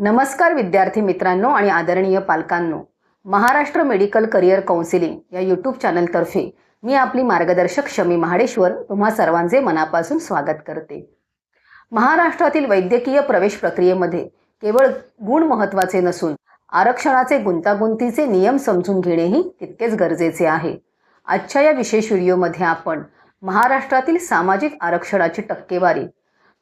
नमस्कार विद्यार्थी मित्रांनो आणि आदरणीय पालकांनो, महाराष्ट्र मेडिकल करिअर काउन्सिलिंग या यूट्यूब चॅनलतर्फे मी आपली मार्गदर्शक शमी महाडेश्वर तुम्हा सर्वांचे मनापासून स्वागत करते। महाराष्ट्रातील वैद्यकीय प्रवेश प्रक्रियेमध्ये केवळ गुण महत्त्वाचे नसून आरक्षणाचे गुंतागुंतीचे नियम समजून घेणेही तितकेच गरजेचे आहे। आजच्या या विशेष व्हिडिओमध्ये आपण महाराष्ट्रातील सामाजिक आरक्षणाची टक्केवारी,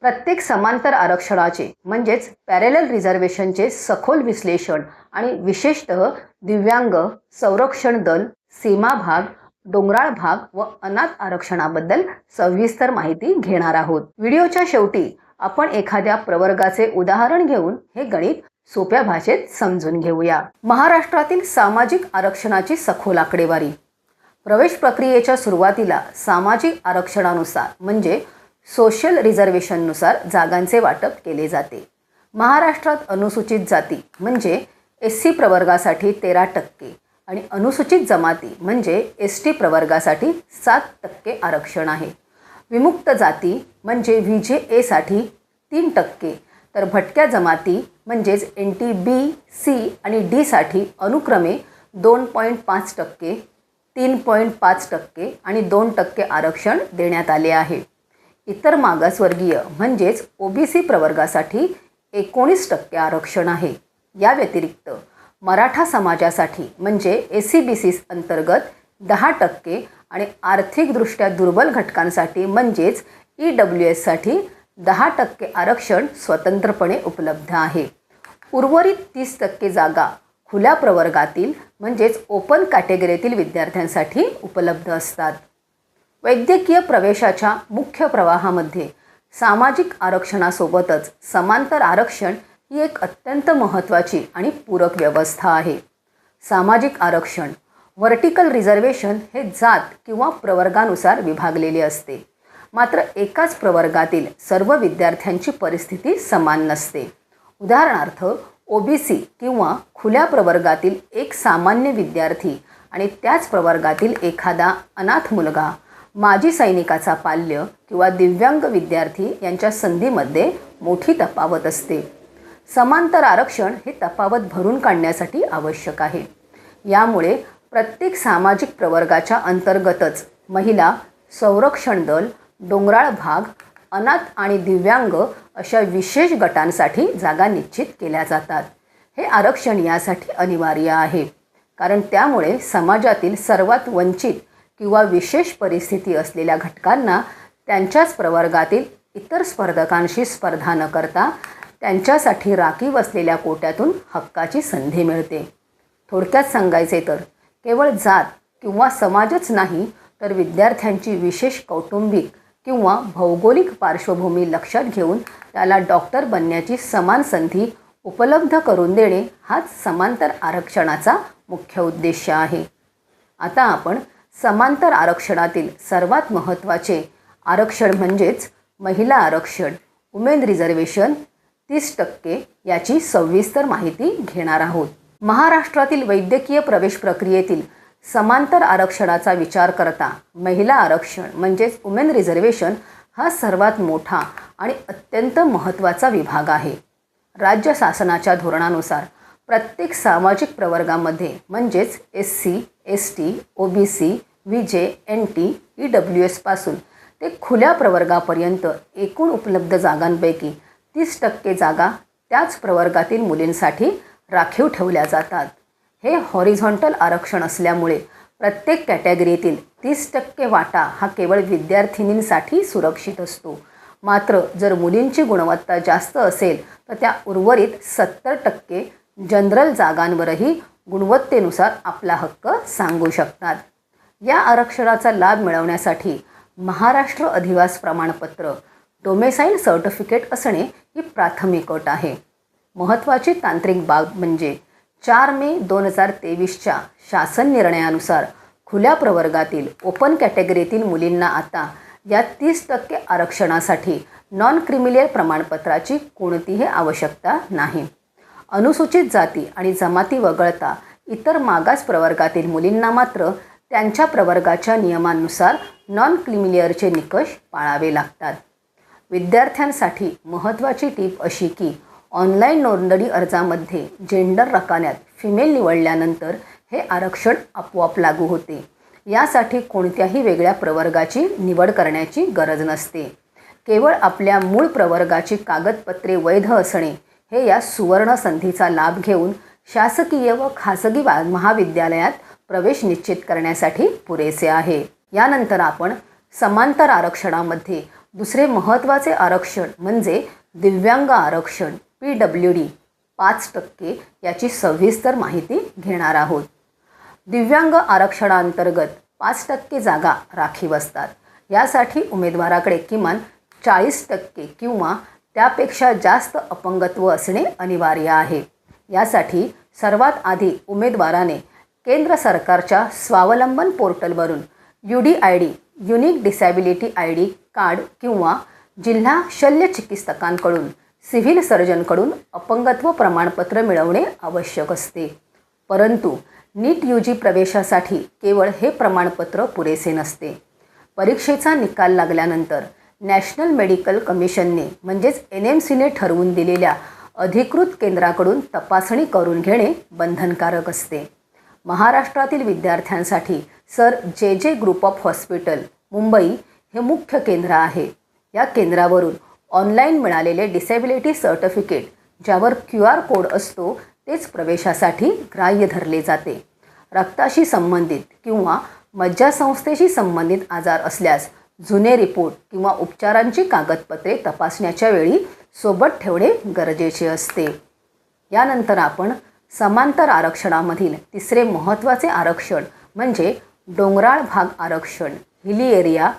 प्रत्येक समांतर आरक्षणाचे म्हणजेच पॅरेलल रिझर्वेशनचे सखोल विश्लेषण आणि विशेषतः दिव्यांग, संरक्षण दल, सीमा भाग, डोंगराळ भाग व अनाथ आरक्षणाबद्दल सविस्तर माहिती घेणार आहोत। व्हिडिओच्या शेवटी आपण एखाद्या प्रवर्गाचे उदाहरण घेऊन हे गणित सोप्या भाषेत समजून घेऊया। महाराष्ट्रातील सामाजिक आरक्षणाची सखोल आकडेवारी। प्रवेश प्रक्रियेच्या सुरुवातीला सामाजिक आरक्षणानुसार म्हणजे सोशल रिझर्वेशननुसार जागांचे वाटप केले जाते। महाराष्ट्रात अनुसूचित जाती म्हणजे SC प्रवर्गासाठी 13% आणि अनुसूचित जमाती म्हणजे ST प्रवर्गासाठी 7% आरक्षण आहे। विमुक्त जाती म्हणजे VJA साठी 3%, तर भटक्या जमाती म्हणजेच NT B, C आणि D साठी अनुक्रमे 2.5%, 3.5% आणि 2% आरक्षण देण्यात आले आहे। इतर मागासवर्गीय म्हणजेच OBC प्रवर्गासाठी 19% आरक्षण आहे। या व्यतिरिक्त मराठा समाजासाठी म्हणजे SC-BC अंतर्गत 10% आणि आर्थिकदृष्ट्या दुर्बल घटकांसाठी म्हणजेच EWS साठी 10% आरक्षण स्वतंत्रपणे उपलब्ध आहे। उर्वरित 30% जागा खुल्या प्रवर्गातील म्हणजेच ओपन कॅटेगरीतील विद्यार्थ्यांसाठी उपलब्ध असतात। वैद्यकीय प्रवेशाच्या मुख्य प्रवाहामध्ये सामाजिक आरक्षणासोबतच समांतर आरक्षण ही एक अत्यंत महत्त्वाची आणि पूरक व्यवस्था आहे। सामाजिक आरक्षण व्हर्टिकल रिझर्वेशन हे जात किंवा प्रवर्गानुसार विभागलेले असते, मात्र एकाच प्रवर्गातील सर्व विद्यार्थ्यांची परिस्थिती समान नसते। उदाहरणार्थ OBC किंवा खुल्या प्रवर्गातील एक सामान्य विद्यार्थी आणि त्याच प्रवर्गातील एखादा अनाथ मुलगा, माजी सैनिकाचा पाल्य किंवा दिव्यांग विद्यार्थी यांच्या संधीमध्ये मोठी तफावत असते। समांतर आरक्षण हे तफावत भरून काढण्यासाठी आवश्यक आहे। यामुळे प्रत्येक सामाजिक प्रवर्गाच्या अंतर्गतच महिला, संरक्षण दल, डोंगराळ भाग, अनाथ आणि दिव्यांग अशा विशेष गटांसाठी जागा निश्चित केल्या जातात। हे आरक्षण यासाठी अनिवार्य आहे कारण त्यामुळे समाजातील सर्वात वंचित किंवा विशेष परिस्थिती असलेल्या घटकांना त्यांच्याच प्रवर्गातील इतर स्पर्धकांशी स्पर्धा न करता त्यांच्यासाठी राखीव असलेल्या कोट्यातून हक्काची संधी मिळते। थोडक्यात सांगायचे तर केवळ जात किंवा समाजच नाही तर विद्यार्थ्यांची विशेष कौटुंबिक किंवा भौगोलिक पार्श्वभूमी लक्षात घेऊन त्याला डॉक्टर बनण्याची समान संधी उपलब्ध करून देणे हाच समांतर आरक्षणाचा मुख्य उद्देश आहे। आता आपण समांतर आरक्षणातील सर्वात महत्त्वाचे आरक्षण म्हणजेच महिला आरक्षण, वुमेन रिझर्वेशन 30% याची सविस्तर माहिती घेणार आहोत। महाराष्ट्रातील वैद्यकीय प्रवेश प्रक्रियेतील समांतर आरक्षणाचा विचार करता महिला आरक्षण म्हणजेच वुमेन रिझर्वेशन हा सर्वात मोठा आणि अत्यंत महत्त्वाचा विभाग आहे। राज्य शासनाच्या धोरणानुसार प्रत्येक सामाजिक प्रवर्गामध्ये म्हणजेच SC, ST, OBC, VJ, NT, EWS पासून ते खुल्या प्रवर्गापर्यंत एकूण उपलब्ध जागांपैकी 30% जागा त्याच प्रवर्गातील मुलींसाठी राखीव ठेवल्या जातात। हे हॉरिझॉन्टल आरक्षण असल्यामुळे प्रत्येक कॅटेगरीतील 30% वाटा हा केवळ विद्यार्थिनींसाठी सुरक्षित असतो। मात्र जर मुलींची गुणवत्ता जास्त असेल तर त्या उर्वरित 70% जनरल जागांवरही गुणवत्तेनुसार आपला हक्क सांगू शकतात। या आरक्षणाचा लाभ मिळवण्यासाठी महाराष्ट्र अधिवास प्रमाणपत्र डोमेसाईल सर्टिफिकेट असणे ही प्राथमिक अट आहे। महत्त्वाची तांत्रिक बाब म्हणजे 4 मे 2023च्या शासन निर्णयानुसार खुल्या प्रवर्गातील ओपन कॅटेगरीतील मुलींना आता या 30% आरक्षणासाठी नॉन क्रिमिलियर प्रमाणपत्राची कोणतीही आवश्यकता नाही। अनुसूचित जाती आणि जमाती वगळता इतर मागास प्रवर्गातील मुलींना मात्र त्यांच्या प्रवर्गाच्या नियमांनुसार नॉन क्रिमिलियरचे निकष पाळावे लागतात। विद्यार्थ्यांसाठी महत्त्वाची टीप अशी की ऑनलाईन नोंदणी अर्जामध्ये जेंडर रकान्यात फिमेल निवडल्यानंतर हे आरक्षण आपोआप लागू होते. यासाठी कोणत्याही वेगळ्या प्रवर्गाची निवड करण्याची गरज नसते. केवळ आपल्या मूळ प्रवर्गाची कागदपत्रे वैध असणे हे या सुवर्ण संधीचा लाभ घेऊन शासकीय व खासगी महाविद्यालयात प्रवेश निश्चित करण्यासाठी पुरेसे आहे. यानंतर आपण समांतर आरक्षणामध्ये दुसरे महत्त्वाचे आरक्षण म्हणजे दिव्यांग आरक्षण PWD 5% याची सविस्तर माहिती घेणार आहोत. दिव्यांग आरक्षणाअंतर्गत 5% जागा राखीव असतात. यासाठी उमेदवाराकडे किमान 40% किंवा त्यापेक्षा जास्त अपंगत्व असणे अनिवार्य आहे. यासाठी सर्वात आधी उमेदवाराने केंद्र सरकारच्या स्वावलंबन पोर्टलवरून UDID unique disability ID card किंवा जिल्हा शल्य चिकित्सकांकडून सिव्हिल सर्जनकडून अपंगत्व प्रमाणपत्र मिळवणे आवश्यक असते. परंतु नीट UG प्रवेशासाठी केवळ हे प्रमाणपत्र पुरेसे नसते. परीक्षेचा निकाल लागल्यानंतर नॅशनल मेडिकल कमिशनने म्हणजेच NMCने ठरवून दिलेल्या अधिकृत केंद्राकडून तपासणी करून घेणे बंधनकारक असते. महाराष्ट्रातील विद्यार्थ्यांसाठी sir JJ group of hospital Mumbai हे मुख्य केंद्र आहे. या केंद्रावरून ऑनलाईन मिळालेले डिसेबिलिटी सर्टिफिकेट ज्यावर QR कोड असतो तेच प्रवेशासाठी ग्राह्य धरले जाते. रक्ताशी संबंधित किंवा मज्जासंस्थेशी संबंधित आजार असल्यास जुने रिपोर्ट किंवा उपचारांची कागदपत्रे तपासण्याच्या वेळी सोबत ठेवणे गरजेचे असते. यानंतर आपण समांतर आरक्षणामधील तिसरे महत्त्वाचे आरक्षण म्हणजे डोंगराळ भाग आरक्षण हिली एरिया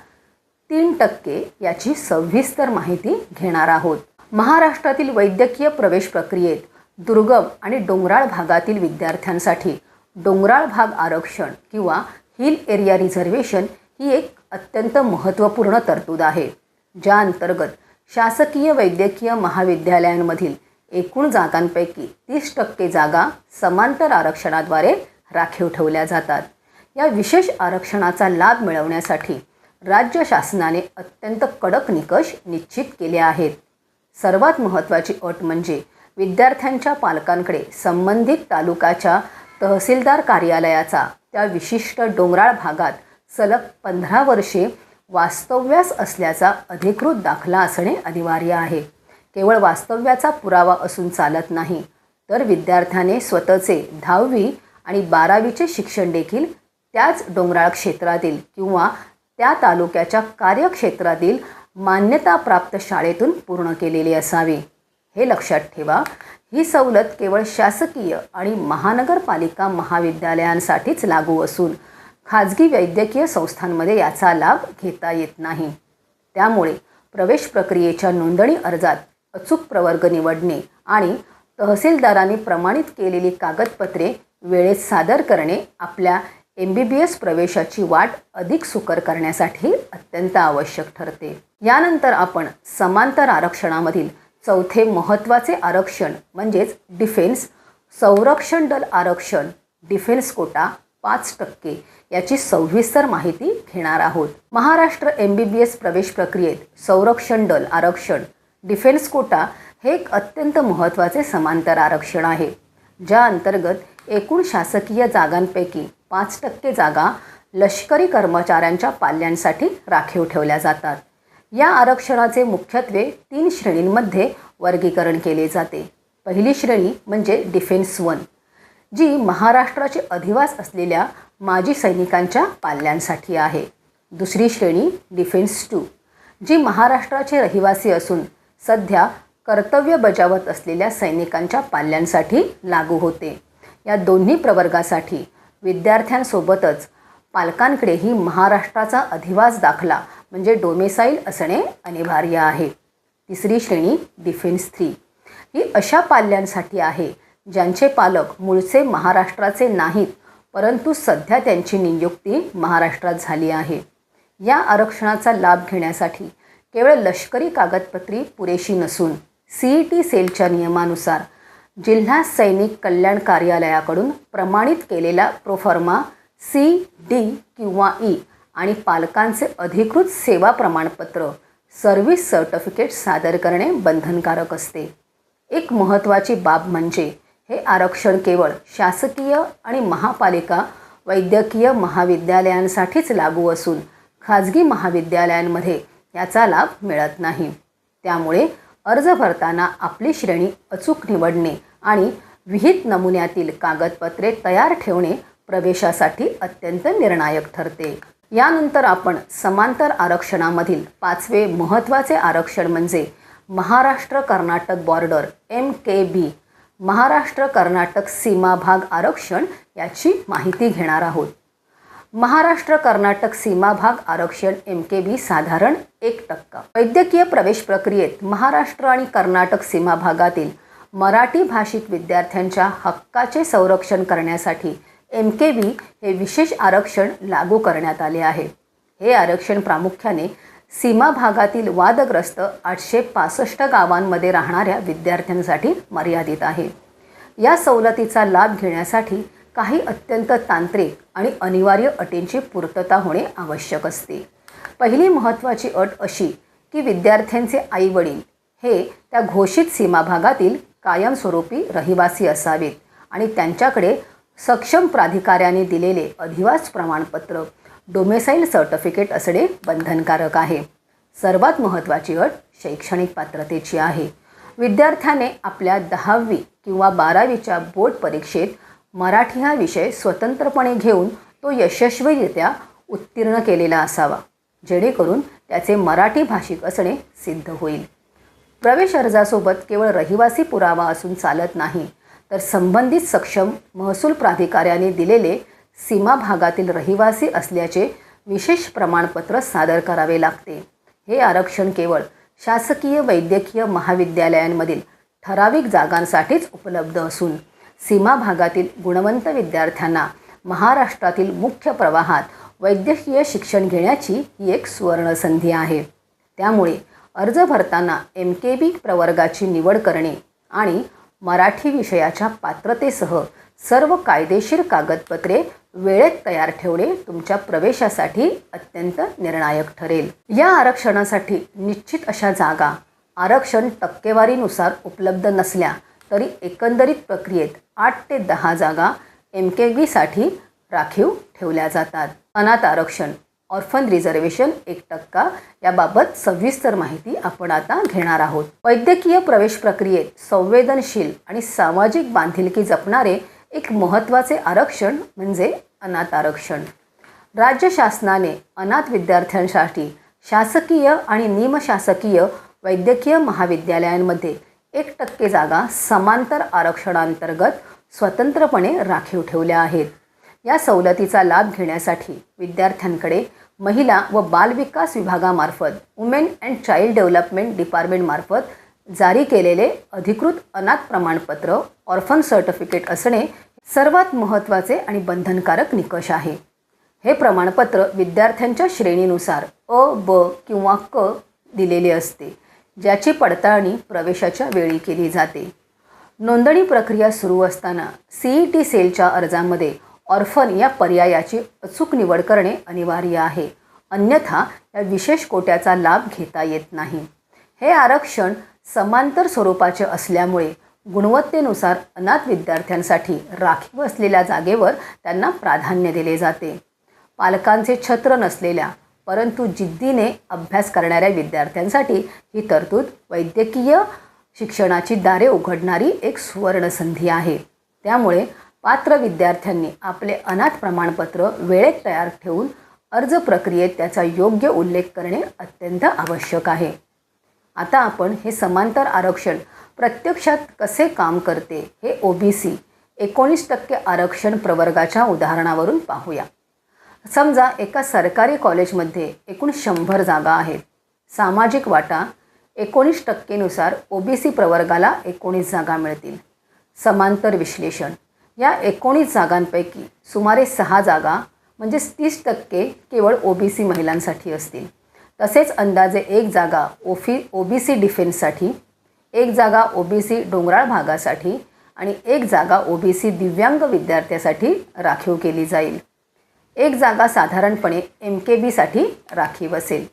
3% याची सविस्तर माहिती घेणार आहोत. महाराष्ट्रातील वैद्यकीय प्रवेश प्रक्रियेत दुर्गम आणि डोंगराळ भागातील विद्यार्थ्यांसाठी डोंगराळ भाग आरक्षण किंवा हिल एरिया रिझर्वेशन ही एक अत्यंत महत्त्वपूर्ण तरतूद आहे, ज्या अंतर्गत शासकीय वैद्यकीय महाविद्यालयांमधील एकूण जागांपैकी 30% जागा समांतर आरक्षणाद्वारे राखीव ठेवल्या जातात. या विशेष आरक्षणाचा लाभ मिळवण्यासाठी राज्य शासनाने अत्यंत कडक निकष निश्चित केले आहेत. सर्वात महत्त्वाची अट म्हणजे विद्यार्थ्यांच्या पालकांकडे संबंधित तालुक्याच्या तहसीलदार कार्यालयाचा त्या विशिष्ट डोंगराळ भागात सलग 15 वर्षे वास्तव्यास असल्याचा अधिकृत दाखला असणे अनिवार्य आहे. केवळ वास्तव्याचा पुरावा असून चालत नाही, तर विद्यार्थ्याने स्वतःचे 10वी आणि 12वीचे शिक्षण देखील त्याच डोंगराळ क्षेत्रातील किंवा त्या तालुक्याच्या कार्यक्षेत्रातील मान्यताप्राप्त शाळेतून पूर्ण केलेले असावे. हे लक्षात ठेवा, ही सवलत केवळ शासकीय आणि महानगरपालिका महाविद्यालयांसाठीच लागू असून खाजगी वैद्यकीय संस्थांमध्ये याचा लाभ घेता येत नाही. त्यामुळे प्रवेश प्रक्रियेच्या नोंदणी अर्जात अचूक प्रवर्ग निवडणे आणि तहसीलदारांनी प्रमाणित केलेली कागदपत्रे वेळेत सादर करणे आपल्या MBBS प्रवेशाची वाट अधिक सुकर करण्यासाठी अत्यंत आवश्यक ठरते. यानंतर आपण समांतर आरक्षणामधील चौथे महत्त्वाचे आरक्षण म्हणजेच डिफेन्स संरक्षण दल आरक्षण डिफेन्स कोटा 5% याची सविस्तर माहिती घेणार आहोत. महाराष्ट्र MBBS प्रवेश प्रक्रियेत संरक्षण दल आरक्षण डिफेन्स कोटा हे एक अत्यंत महत्त्वाचे समांतर आरक्षण आहे, ज्या अंतर्गत एकूण शासकीय जागांपैकी 5% जागा लष्करी कर्मचाऱ्यांच्या पाल्यांसाठी राखीव ठेवल्या जातात. या आरक्षणाचे मुख्यत्वे 3 श्रेणींमध्ये वर्गीकरण केले जाते. पहिली श्रेणी म्हणजे डिफेन्स 1, जी महाराष्ट्राचे अधिवास असलेल्या माजी सैनिकांच्या पाल्यांसाठी आहे. दुसरी श्रेणी डिफेन्स 2, जी महाराष्ट्राचे रहिवासी असून सध्या कर्तव्य बजावत असलेल्या सैनिकांच्या पाल्यांसाठी लागू होते. या दोन्ही प्रवर्गासाठी विद्यार्थ्यांसोबतच पालकांकडेही महाराष्ट्राचा अधिवास दाखला म्हणजे डोमेसाईल असणे अनिवार्य आहे. तिसरी श्रेणी डिफेन्स 3 ही अशा पाल्यांसाठी आहे ज्यांचे पालक मूळचे महाराष्ट्राचे नाहीत, परंतु सध्या त्यांची नियुक्ती महाराष्ट्रात झाली आहे. या आरक्षणाचा लाभ घेण्यासाठी केवळ लष्करी कागदपत्रे पुरेशी नसून CET सेलच्या नियमानुसार जिल्हा सैनिक कल्याण कार्यालयाकडून प्रमाणित केलेला प्रोफॉर्मा C, D किंवा E आणि पालकांचे अधिकृत सेवा प्रमाणपत्र सर्व्हिस सर्टिफिकेट सादर करणे बंधनकारक असते. एक महत्त्वाची बाब म्हणजे हे आरक्षण केवळ शासकीय आणि महापालिका वैद्यकीय महाविद्यालयांसाठीच लागू असून खाजगी महाविद्यालयांमध्ये याचा लाभ मिळत नाही. त्यामुळे अर्ज भरताना आपली श्रेणी अचूक निवडणे आणि विहित नमुन्यातील कागदपत्रे तयार ठेवणे प्रवेशासाठी अत्यंत निर्णायक ठरते. यानंतर आपण समांतर आरक्षणामधील 5वे महत्त्वाचे आरक्षण म्हणजे महाराष्ट्र कर्नाटक बॉर्डर MKB महाराष्ट्र कर्नाटक सीमा भाग आरक्षण याची माहिती घेणार आहोत. महाराष्ट्र कर्नाटक सीमा भाग आरक्षण MKB साधारण 1%. वैद्यकीय प्रवेश प्रक्रियेत महाराष्ट्र आणि कर्नाटक सीमा भागातील मराठी भाषिक विद्यार्थ्यांच्या हक्काचे संरक्षण करण्यासाठी MKB हे विशेष आरक्षण लागू करण्यात आले आहे. हे आरक्षण प्रामुख्याने सीमा भागातील वादग्रस्त 865 गावांमध्ये राहणाऱ्या विद्यार्थ्यांसाठी मर्यादित आहे. या सवलतीचा लाभ घेण्यासाठी काही अत्यंत तांत्रिक आणि अनिवार्य अटींची पूर्तता होणे आवश्यक असते. पहिली महत्त्वाची अट अशी की विद्यार्थ्यांचे आईवडील हे त्या घोषित सीमा भागातील कायमस्वरूपी रहिवासी असावेत आणि त्यांच्याकडे सक्षम प्राधिकाऱ्याने दिलेले अधिवास प्रमाणपत्र डोमेसाईल सर्टिफिकेट असणे बंधनकारक आहे. सर्वात महत्त्वाची अट शैक्षणिक पात्रतेची आहे. विद्यार्थ्याने आपल्या 10वी किंवा 12वीच्या बोर्ड परीक्षेत मराठी हा विषय स्वतंत्रपणे घेऊन तो यशस्वीरित्या उत्तीर्ण केलेला असावा, जेणेकरून त्याचे मराठी भाषिक असणे सिद्ध होईल. प्रवेश अर्जासोबत केवळ रहिवासी पुरावा असून चालत नाही, तर संबंधित सक्षम महसूल प्राधिकाऱ्याने दिलेले सीमा भागातील रहिवासी असल्याचे विशेष प्रमाणपत्र सादर करावे लागते. हे आरक्षण केवळ शासकीय वैद्यकीय महाविद्यालयांमधील ठराविक जागांसाठीच उपलब्ध असून सीमा भागातील गुणवंत विद्यार्थ्यांना महाराष्ट्रातील मुख्य प्रवाहात वैद्यकीय शिक्षण घेण्याची ही एक सुवर्ण संधी आहे. त्यामुळे अर्ज भरताना MKB प्रवर्गाची निवड करणे आणि मराठी विषयाच्या पात्रतेसह सर्व कायदेशीर कागदपत्रे वेळेत तयार ठेवणे तुमच्या प्रवेशासाठी अत्यंत निर्णायक ठरेल. या आरक्षणासाठी निश्चित अशा जागा आरक्षण टक्केवारीनुसार उपलब्ध नसल्या तरी एकंदरीत प्रक्रियेत 8 ते 10 जागा MKBसाठी राखीव ठेवल्या जातात. अनाथ आरक्षण ऑर्फन रिझर्वेशन 1% याबाबत सविस्तर माहिती आपण आता घेणार आहोत. वैद्यकीय प्रवेश प्रक्रियेत संवेदनशील आणि सामाजिक बांधिलकी जपणारे एक महत्त्वाचे आरक्षण म्हणजे अनाथ आरक्षण. राज्य शासनाने अनाथ विद्यार्थ्यांसाठी शासकीय आणि निमशासकीय वैद्यकीय महाविद्यालयांमध्ये 1% जागा समांतर आरक्षणांतर्गत स्वतंत्रपणे राखीव ठेवल्या आहेत. या सवलतीचा लाभ घेण्यासाठी विद्यार्थ्यांकडे महिला व बालविकास विभागामार्फत वुमेन अँड चाइल्ड डेव्हलपमेंट डिपार्टमेंटमार्फत जारी केलेले अधिकृत अनाथ प्रमाणपत्र ऑर्फन सर्टिफिकेट असणे सर्वात महत्त्वाचे आणि बंधनकारक निकष आहे. हे प्रमाणपत्र विद्यार्थ्यांच्या श्रेणीनुसार अ, ब किंवा क दिलेले असते, ज्याची पडताळणी प्रवेशाच्या वेळी केली जाते. नोंदणी प्रक्रिया सुरू असताना CET सेलच्या अर्जामध्ये ऑर्फन या पर्यायाची अचूक निवड करणे अनिवार्य आहे, अन्यथा या विशेष कोट्याचा लाभ घेता येत नाही. हे आरक्षण समांतर स्वरूपाचे असल्यामुळे गुणवत्तेनुसार अनाथ विद्यार्थ्यांसाठी राखीव असलेल्या जागेवर त्यांना प्राधान्य दिले जाते. पालकांचे छत्र नसलेल्या परंतु जिद्दीने अभ्यास करणाऱ्या विद्यार्थ्यांसाठी ही तरतूद वैद्यकीय शिक्षणाची दारे उघडणारी एक सुवर्ण संधी आहे. त्यामुळे पात्र विद्यार्थ्यांनी आपले अनाथ प्रमाणपत्र वेळेत तयार ठेवून अर्ज प्रक्रियेत त्याचा योग्य उल्लेख करणे अत्यंत आवश्यक आहे. आता आपण हे समांतर आरक्षण प्रत्यक्षात कसे काम करते हे OBC 19% आरक्षण प्रवर्गाच्या उदाहरणावरून पाहूया. समजा एका सरकारी कॉलेजमध्ये एकूण 100 जागा आहेत. सामाजिक वाटा 19% नुसार OBC प्रवर्गाला 19 जागा मिळतील. समांतर विश्लेषण या 19 जागांपैकी सुमारे 6 जागा म्हणजे 30% केवळ OBC महिलांसाठी असतील. तसेच अंदाजे 1 जागा OBC डिफेन्ससाठी, 1 जागा OBC डोंगराळ भागासाठी आणि 1 जागा OBC दिव्यांग विद्यार्थ्यासाठी राखीव केली जाईल. 1 जागा साधारणपणे MKBसाठी राखीव असेल.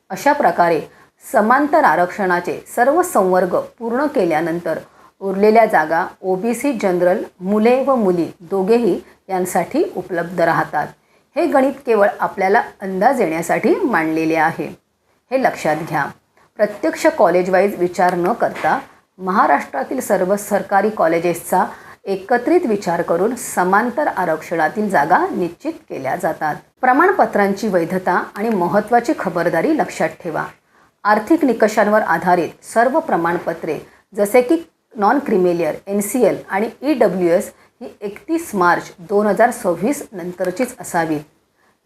अशा प्रकारे समांतर आरक्षणाचे सर्व संवर्ग पूर्ण केल्यानंतर उरलेल्या जागा OBC जनरल मुले व मुली दोघेही यांसाठी उपलब्ध राहतात. हे गणित केवळ आपल्याला अंदाज येण्यासाठी मांडलेले आहे. हे लक्षात घ्या. प्रत्यक्ष कॉलेज वाईज विचार न करता महाराष्ट्रातील सर्व सरकारी कॉलेजेसचा एकत्रित विचार करून समांतर आरक्षणातील जागा निश्चित केल्या जातात. प्रमाणपत्रांची वैधता आणि महत्त्वाची खबरदारी लक्षात ठेवा. आर्थिक निकषांवर आधारित सर्व प्रमाणपत्रे जसे की नॉन क्रिमिलियर NCL आणि EWS ही 31 मार्च 2026 नंतरचीच असावीत.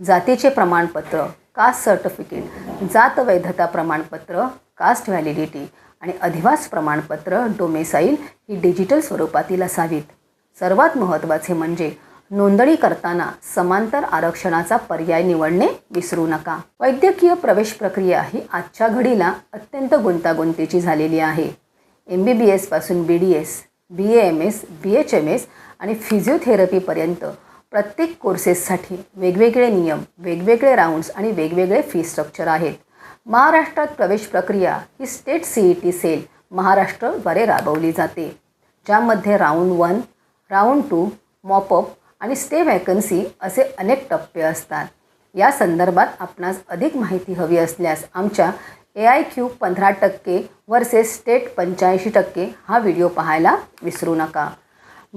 जातीचे प्रमाणपत्र, कास्ट सर्टिफिकेट, जात वैधता प्रमाणपत्र, कास्ट व्हॅलिडिटी आणि अधिवास प्रमाणपत्र डोमेसाईल ही डिजिटल स्वरूपातील असावीत. सर्वात महत्त्वाचे म्हणजे नोंदणी करताना समांतर आरक्षणाचा पर्याय निवडणे विसरू नका. वैद्यकीय प्रवेश प्रक्रिया ही आजच्या घडीला अत्यंत गुंतागुंतीची झालेली आहे. MBBS पासून BDS, BAMS, BHMS आणि फिजिओथेरपीपर्यंत प्रत्येक कोर्सेससाठी वेगवेगळे नियम, वेगवेगळे राऊंड्स आणि वेगवेगळे फी स्ट्रक्चर आहेत. महाराष्ट्रात प्रवेश प्रक्रिया ही स्टेट CET सेल महाराष्ट्रद्वारे राबवली जाते, ज्यामध्ये राऊंड 1, राऊंड 2, मॉपअप आणि स्टे वॅकन्सी असे अनेक टप्पे असतात. या संदर्भात आपणास अधिक माहिती हवी असल्यास आमच्या AIQ 15% वर्सेस स्टेट 85% हा व्हिडिओ पाहायला विसरू नका.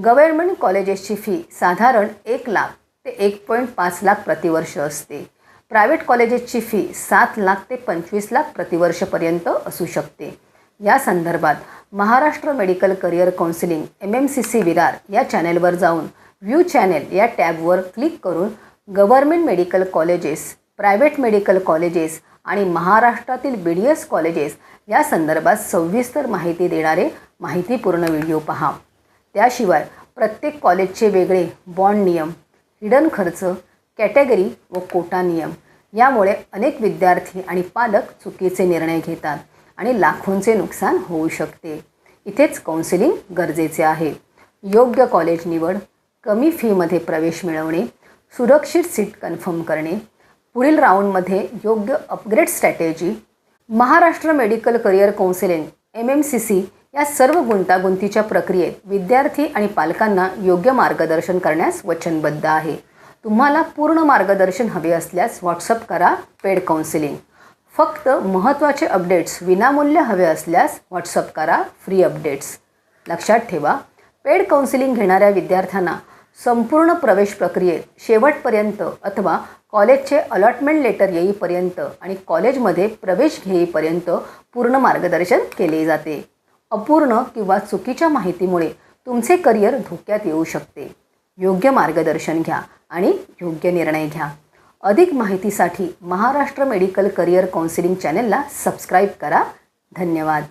गव्हर्नमेंट कॉलेजेसची फी साधारण 1 लाख ते 1.5 लाख प्रतिवर्ष असते. प्रायव्हेट कॉलेजेसची फी 7 लाख ते 25 लाख प्रतिवर्षपर्यंत असू शकते. या संदर्भात Maharashtra medical career counselling MMCC Virar या चॅनेलवर जाऊन व्ह्यू चॅनेल या टॅबवर क्लिक करून government medical colleges, private medical colleges आणि महाराष्ट्रातील BDS कॉलेजेस या संदर्भात सविस्तर माहिती देणारे माहितीपूर्ण व्हिडिओ पहा. त्याशिवाय प्रत्येक कॉलेजचे वेगळे बॉन्ड नियम, हिडन खर्च, कॅटेगरी व कोटा नियम यामुळे अनेक विद्यार्थी आणि पालक चुकीचे निर्णय घेतात आणि लाखोंचे नुकसान होऊ शकते. इथेच काउन्सिलिंग गरजेचे आहे. योग्य कॉलेज निवड, कमी फीमध्ये प्रवेश मिळवणे, सुरक्षित सीट कन्फर्म करणे, पुढील राऊंडमध्ये योग्य upgrade strategy. Maharashtra medical career counselling MMCC या सर्व गुंतागुंतीच्या प्रक्रियेत विद्यार्थी आणि पालकांना योग्य मार्गदर्शन करण्यास वचनबद्ध आहे. तुम्हाला पूर्ण मार्गदर्शन हवे असल्यास व्हॉट्सअप करा पेड काउन्सिलिंग. फक्त महत्त्वाचे अपडेट्स विनामूल्य हवे असल्यास व्हॉट्सअप करा फ्री अपडेट्स. लक्षात ठेवा, पेड काउन्सिलिंग घेणाऱ्या विद्यार्थ्यांना संपूर्ण प्रवेश प्रक्रियेत शेवटपर्यंत अथवा कॉलेजचे अलॉटमेंट लेटर येईपर्यंत आणि कॉलेजमध्ये प्रवेश घेईपर्यंत पूर्ण मार्गदर्शन केले जाते. अपूर्ण किंवा चुकीच्या माहितीमुळे तुमचे करिअर धोक्यात येऊ शकते. योग्य मार्गदर्शन घ्या आणि योग्य निर्णय घ्या. अधिक माहितीसाठी महाराष्ट्र मेडिकल करिअर काउन्सिलिंग चॅनेलला सबस्क्राईब करा. धन्यवाद.